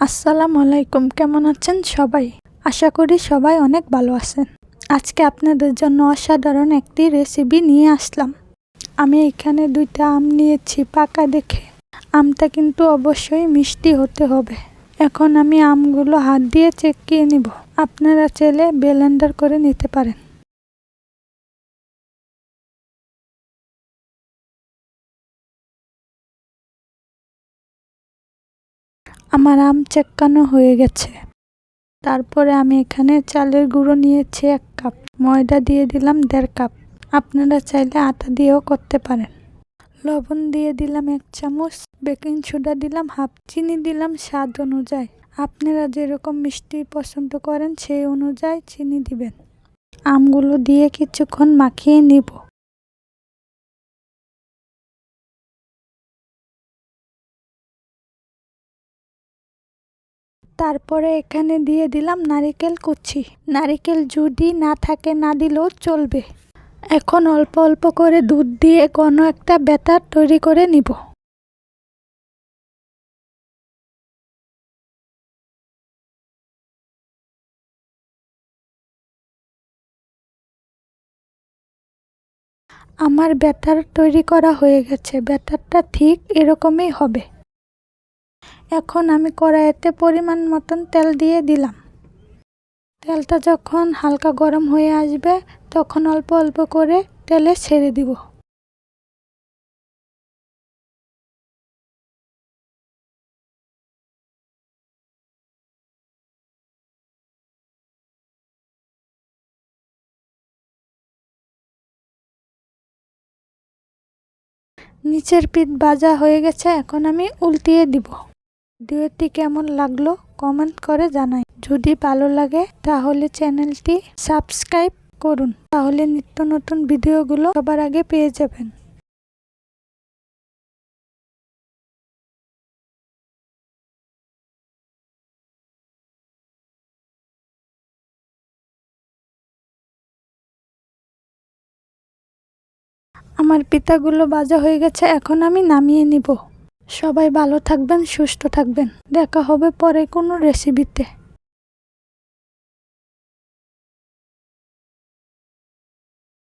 আসসালামু আলাইকুম, কেমন আছেন সবাই? আশা করি সবাই অনেক ভালো আছেন। আজকে আপনাদের জন্য অসাধারণ একটি রেসিপি নিয়ে আসলাম। আমি এখানে 2টা আম নিয়েছি পাকা দেখে। আমটা কিন্তু অবশ্যই মিষ্টি হতে হবে। এখন আমি আমগুলো হাত দিয়ে চেকিয়ে নিব। আপনারা চাইলে ব্লেন্ডার করে নিতে পারেন। আমার আম চেকানো হয়ে গেছে। তারপরে আমি এখানে চালের গুঁড়ো নিয়েছি 1 কাপ, ময়দা দিয়ে দিলাম 1.5 কাপ। আপনারা চাইলে আটা দিয়েও করতে পারেন। লবণ দিয়ে দিলাম 1 চামচ, বেকিং সোডা দিলাম হাফ, চিনি দিলাম স্বাদ অনুযায়ী। আপনারা যেরকম মিষ্টি পছন্দ করেন সেই অনুযায়ী চিনি দিবেন। আমগুলো দিয়ে কিছুক্ষণ মাখিয়ে নিব। তারপরে এখানে দিয়ে দিলাম নারিকেল কুচি। নারিকেল যদি না থাকে না দিলেও চলবে। এখন অল্প অল্প করে দুধ দিয়ে ঘন একটা ব্যাটার তৈরি করে নিব। আমার ব্যাটার তৈরি করা হয়ে গেছে। ব্যাটারটা ঠিক এরকমই হবে। এখন আমি কড়াইতে পরিমাণ মতন তেল দিয়ে দিলাম। তেলটা যখন হালকা গরম হয়ে আসবে তখন অল্প অল্প করে তেলে ছেড়ে দিব। নিচের পিঠ ভাজা হয়ে গেছে, এখন আমি উল্টিয়ে দিব। ভিডিওটি কেমন লাগলো কমেন্ট করে জানাই। যদি ভালো লাগে তাহলে চ্যানেলটি সাবস্ক্রাইব করুন, তাহলে নিত্য নতুন ভিডিওগুলো সবার আগে পেয়ে যাবেন। আমার পিঠাগুলো ভাজা হয়ে গেছে, এখন আমি নামিয়ে নিব। সবাই ভালো থাকবেন, সুস্থ থাকবেন। দেখা হবে পরে কোনো রেসিপিতে।